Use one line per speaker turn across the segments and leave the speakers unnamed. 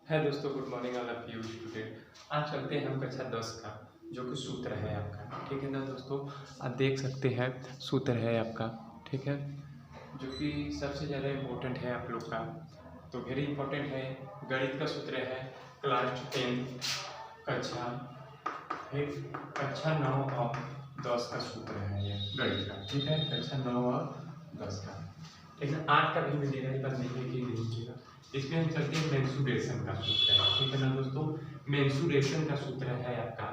है दोस्तों, good morning all of you student. आज चलते हैं हम कक्षा 10 का जो कि सूत्र है आपका। ठीक है ना दोस्तों, आप देख सकते हैं सूत्र है आपका। ठीक है, जो कि सबसे ज़्यादा इम्पोर्टेंट है आप लोग का, तो वेरी इंपॉर्टेंट है। गणित का सूत्र है क्लास 10 कक्षा कक्षा 9 और 10 का सूत्र है ये गणित का। ठीक है, कक्षा 9 और 10 का। ठीक है, 8 का भी मिलेगा, ये बात नहीं है कि नहीं मिलेगा। इसमें हम चलते हैं मेंसुरेशन का सूत्र है। ठीक है ना दोस्तों, मेंसुरेशन का सूत्र है आपका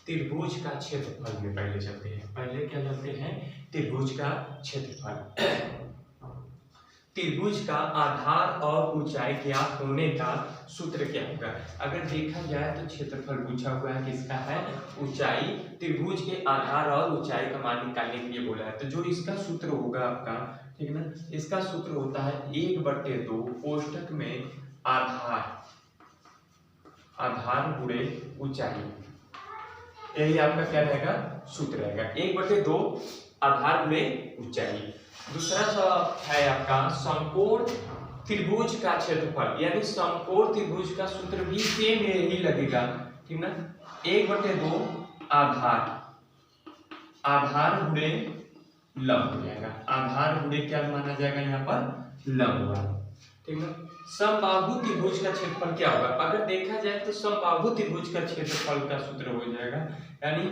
त्रिभुज का क्षेत्रफल में। पहले चलते हैं, पहले क्या चलते हैं, त्रिभुज का क्षेत्रफल। त्रिभुज का आधार और ऊंचाई ज्ञात होने का सूत्र क्या होगा। अगर देखा जाए तो क्षेत्रफल पूछा हुआ है, किसका है, ऊंचाई। त्रिभुज के आधार और ऊंचाई का मान निकालने के लिए बोला है, तो जो इसका सूत्र होगा आपका, ठीक है ना, इसका सूत्र होता है 1/2 कोष्ठक में आधार गुणे ऊंचाई। यही आपका क्या रहेगा, सूत्र रहेगा 1/2 आधार गुणे ऊंचाई। दूसरा है आपका समकोण त्रिभुज का क्षेत्रफल, यानी समकोण त्रिभुज का सूत्र भी सेम यही लगेगा। ठीक ना, 1/2 आधार गुणे लंब हो जाएगा। आधार गुणे क्या माना जाएगा यहाँ पर, लंब हुआ। ठीक ना, समबाहु त्रिभुज का क्षेत्रफल क्या होगा। अगर देखा जाए तो समबाहु त्रिभुज का क्षेत्रफल का सूत्र हो जाएगा, यानी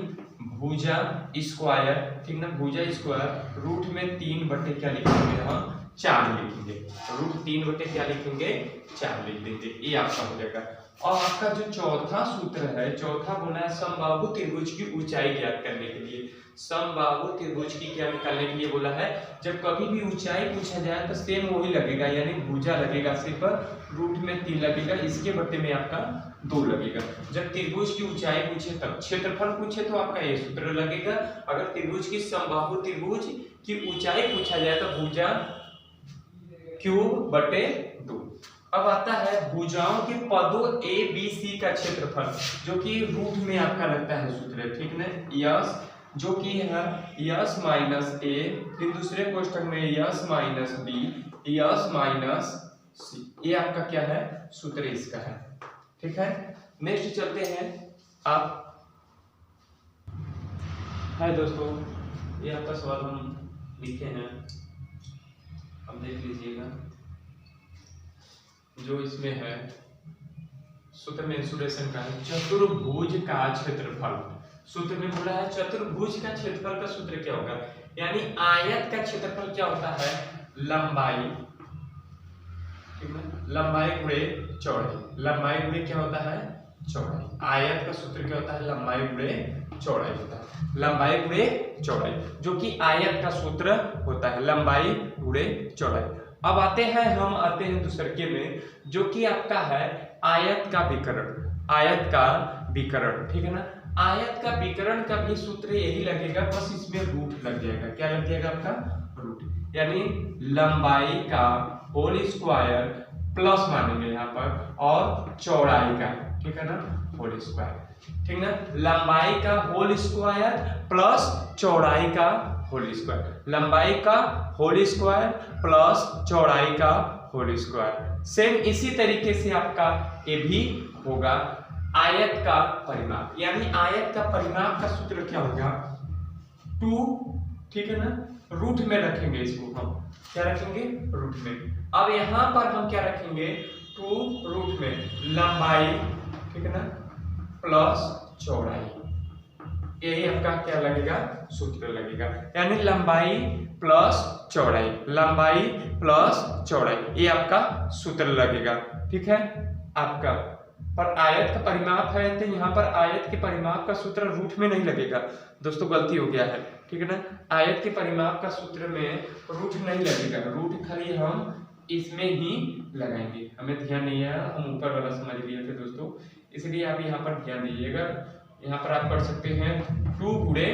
भुजा स्क्वायर। ठीक ना, भुजा स्क्वायर रूट में 3 क्या लिखेंगे हम, 4 लिखेंगे। रूट 3 क्या लिखेंगे, 4 लिख देंगे, ये आपका हो जाएगा। और आपका जो चौथा सूत्र है, चौथा बोला है समबाहु त्रिभुज की ऊंचाई ज्ञात करने के लिए। समबाहु त्रिभुज की क्या निकालने के लिए बोला है, जब कभी भी ऊंचाई पूछा जाए तो सेम वही लगेगा, यानी भुजा लगेगा सिर्फ, रूट में 3 लगेगा, इसके बट्टे में आपका 2 लगेगा। जब त्रिभुज की ऊंचाई पूछे तब, क्षेत्रफल पूछे तो आपका ये सूत्र लगेगा। अगर त्रिभुज की समबाहु त्रिभुज की ऊंचाई पूछा जाए तो भुजा ³/2। अब आता है भुजाओं के पदों ए बी सी का क्षेत्रफल, जो कि रूट में आपका लगता है सूत्र। ठीक ना, यस जो कि है यस माइनस ए, फिर दूसरे कोष्ठक में s minus b, s minus c, ये आपका क्या है, सूत्र इसका है। ठीक है, नेक्स्ट चलते हैं आप। है दोस्तों, ये आपका सवाल हम लिखे हैं, अब देख लीजिएगा। जो इसमें है सूत्र में इंसुलेशन का है चतुर्भुज का क्षेत्रफल। सूत्र में बोला है चतुर्भुज का क्षेत्रफल का सूत्र क्या होगा, यानी आयत का क्षेत्रफल क्या होता है, लंबाई। ठीक है, लंबाई गुणे चौड़ाई। लंबाई गुणे क्या होता है, चौड़ाई। आयत का सूत्र क्या होता है, लंबाई गुणे चौड़ाई होता है। लंबाई गुणे चौड़ाई जो कि आयत का सूत्र होता है, लंबाई गुणे चौड़ाई। अब आते हैं दूसरके में, जो कि आपका है आयत का विकर्ण। आयत का विकर्ण, ठीक है ना, आयत का विकर्ण का भी सूत्र यही लगेगा, बस इसमें रूट लग जाएगा। क्या लग जाएगा आपका, रूट, यानी लंबाई का होल स्क्वायर प्लस मानेंगे यहाँ पर, और चौड़ाई का, ठीक है ना, होल स्क्वायर। ठीक ना, लंबाई का होल स्क्वायर प्लस चौड़ाई का होल स्क्वायर। लंबाई का होल स्क्वायर प्लस चौड़ाई का होल स्क्वायर। सेम इसी तरीके से आपका ये भी होगा आयत का परिमाप, यानी आयत का परिमाप का सूत्र क्या होगा, 2। ठीक है ना, रूट में रखेंगे इसको हम, क्या रखेंगे, रूट में। अब यहां पर हम क्या रखेंगे, 2 रूट में लंबाई, ठीक है ना, प्लस चौड़ाई। यही आपका क्या लगेगा, सूत्र लगेगा, यानी लंबाई प्लस चौड़ाई, लंबाई प्लस चौड़ाई, ये आपका सूत्र लगेगा। ठीक है आपका, पर आयत का परिमाप है तो यहाँ पर आयत के परिमाप का सूत्र रूट में नहीं लगेगा। दोस्तों गलती हो गया है, ठीक है ना, आयत के परिमाप का सूत्र में रूट नहीं लगेगा, रूट खाली हम इसमें ही लगाएंगे। हमें ध्यान नहीं है, हम ऊपर वाला समझ लिए थे दोस्तों, इसलिए आप यहाँ पर ध्यान दीजिएगा। यहाँ पर आप पढ़ सकते हैं 2 गुणे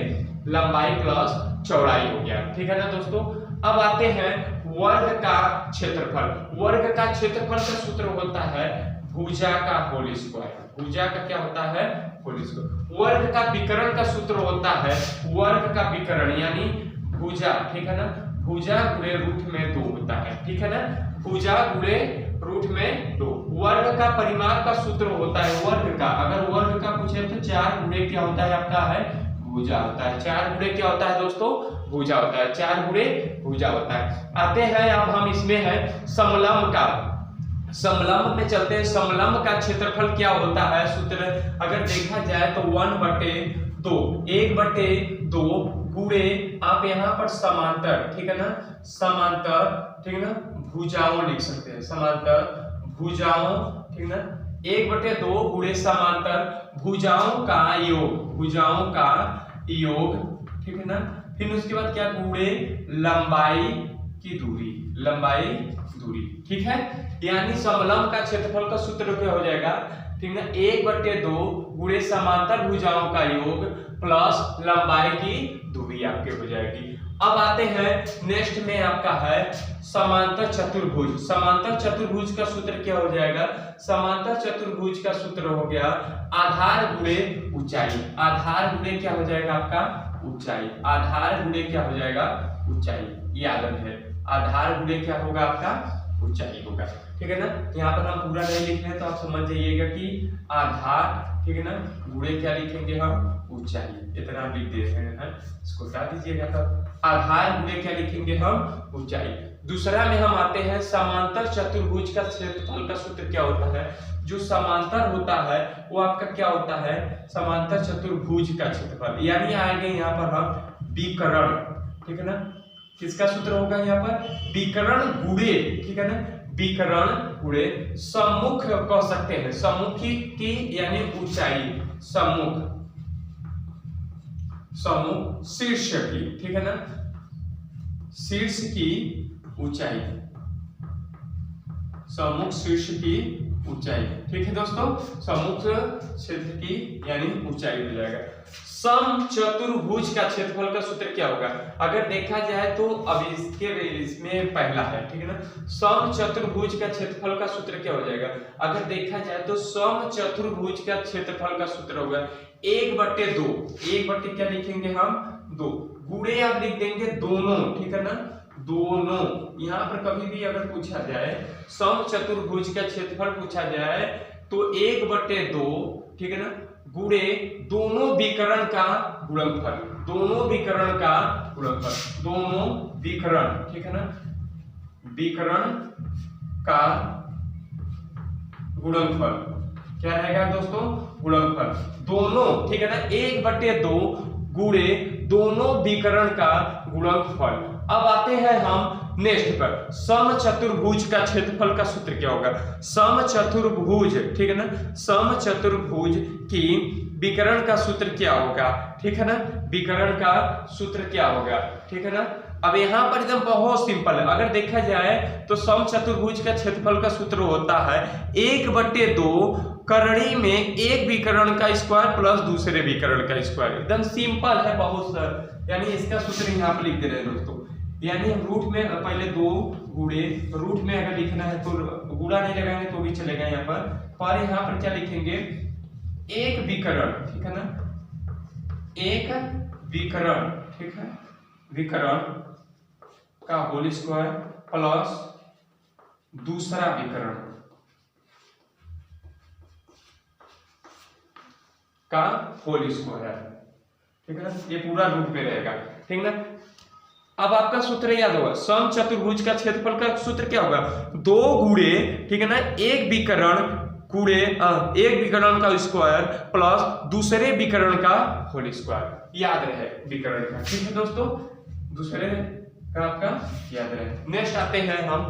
लंबाई प्लस चौड़ाई हो गया। ठीक है ना दोस्तों, अब आते हैं वर्ग का क्षेत्रफल। वर्ग का क्षेत्रफल का सूत्र होता है भुजा का होल स्क्वायर। भुजा का क्या होता है, होल स्क्वायर। वर्ग का विकर्ण का सूत्र होता है वर्ग का विकर्ण, यानी भुजा, ठीक है ना, भुजा गुणे रूट में 2 होता है। ठीक है ना, भुजा गुणे रूट में 2। वर्ग का परिमाप का सूत्र होता है, वर्ग का, अगर वर्ग का पूछे तो 4 गुणे क्या होता है आपका है भुजा होता है। 4 गुणे क्या होता है दोस्तों भुजा होता है, 4 गुणे भुजा होता है। आते हैं अब हम इसमें है समलंब का, समलंब में चलते हैं। समलंब का क्षेत्रफल क्या होता है सूत्र अगर देखा जाए तो 1/2, 1/2 गुणे आप यहाँ पर समांतर, ठीक है ना, समांतर, ठीक है ना, भुजाओं लिख सकते हैं, समांतर भुजाओं, ठीक है ना, 1/2 गुणे समांतर भुजाओं का योग, भुजाओं का योग, ठीक है ना, फिर उसके बाद क्या गुणे लंबाई की दूरी, लंबाई दूरी, ठीक है। यानी समलंब का क्षेत्रफल का सूत्र क्या हो जाएगा, ठीक है ना, 1/2 गुणे समांतर भुजाओं का योग प्लस लंबाई की दूरी आपके हो जाएगी। अब आते हैं नेक्स्ट में आपका है समांतर चतुर्भुज। समांतर चतुर्भुज का सूत्र क्या हो जाएगा, समांतर चतुर्भुज का सूत्र हो गया आधार गुणे ऊंचाई, आधार गुणे क्या हो जाएगा आपका ऊंचाई, आधार गुणे क्या हो जाएगा ऊंचाई, याद रखें आधार गुणे क्या होगा आपका ऊंचाई होगा, ठीक है ना। यहाँ पर हम पूरा नहीं लिख रहे हैं तो आप समझ जाइएगा कि आधार, ठीक है ना, गुणे क्या लिखेंगे हम ऊंचाई, इतना हम लिख दे रहे हैं, इसको हटा दीजिएगा। तब आधार गुणे क्या लिखेंगे हम ऊंचाई। दूसरा में हम आते हैं समांतर चतुर्भुज का क्षेत्रफल का सूत्र क्या होता है, जो समांतर होता है वो आपका क्या होता है समांतर चतुर्भुज का क्षेत्रफल, यानी आएंगे यहाँ पर हम विकर्ण, ठीक है ना, किसका सूत्र होगा यहाँ पर विकर्ण गुणे, ठीक है ना, विकर्ण गुणे सम्मुख कह सकते हैं, सम्मुखी की यानी ऊंचाई, सम्मुख, सम्मुख शीर्ष की, ठीक है ना, शीर्ष की ऊंचाई, सम्मुख शीर्ष की ऊंचाई, ठीक है दोस्तों, सम्मुख क्षेत्र की यानी ऊंचाई हो जाएगा। सम चतुर्भुज का क्षेत्रफल का सूत्र क्या होगा अगर देखा जाए तो अब इसमें पहला है, ठीक है ना, सम चतुर्भुज का क्षेत्रफल का सूत्र क्या हो जाएगा अगर देखा जाए तो सम चतुर्भुज का क्षेत्रफल का सूत्र होगा 1/2, 1 क्या लिखेंगे हम 2 गुणे आप लिख देंगे दोनों, ठीक है ना, दोनों। यहाँ पर कभी भी अगर पूछा जाए सम चतुर्भुज का क्षेत्रफल पूछा जाए तो 1/2, ठीक है ना, गुणे दोनों विकर्ण का गुणनफल, दोनों विकर्ण का गुणनफल, दोनों विकर्ण, ठीक है ना, विकर्ण का गुणनफल क्या रहेगा दोस्तों गुणनफल, दोनों, ठीक है ना, 1/2 गुणे दोनों विकर्ण का गुणनफल। अब आते हैं हम नेक्स्ट पर समचतुर्भुज का क्षेत्रफल का सूत्र क्या होगा, समचतुर्भुज, ठीक है ना, समचतुर्भुज की विकर्ण का सूत्र क्या होगा, ठीक है ना, विकर्ण का सूत्र क्या होगा, ठीक है ना। अब यहाँ पर एकदम बहुत सिंपल है, अगर देखा जाए तो समचतुर्भुज का क्षेत्रफल का सूत्र होता है 1/2 करणी में एक विकर्ण का स्क्वायर प्लस दूसरे विकर्ण का स्क्वायर, एकदम सिंपल है बहुत सर, यानी इसका सूत्र यहाँ पर लिख दे रहे हैं दोस्तों, यानी हम रूट में पहले 2 गुणे, रूट में अगर लिखना है तो गुणा नहीं लगाएंगे तो भी चलेगा, यहाँ पर यहाँ पर क्या लिखेंगे एक विकर्ण, ठीक है ना, एक विकर्ण, ठीक है, विकर्ण का होल स्क्वायर प्लस दूसरा विकर्ण का होल स्क्वायर, ठीक है ना, ये पूरा रूट में रहेगा, ठीक है ना। अब आपका सूत्र याद होगा सम चतुर्भुज का क्षेत्रफल का सूत्र क्या होगा 2 गुणे, ठीक है ना, एक विकर्ण गुणे एक विकर्ण का स्क्वायर प्लस दूसरे विकर्ण का होल स्क्वायर, याद रहे विकर्ण का, ठीक है दोस्तों, दूसरे का आपका याद रहे। नेक्स्ट आते हैं हम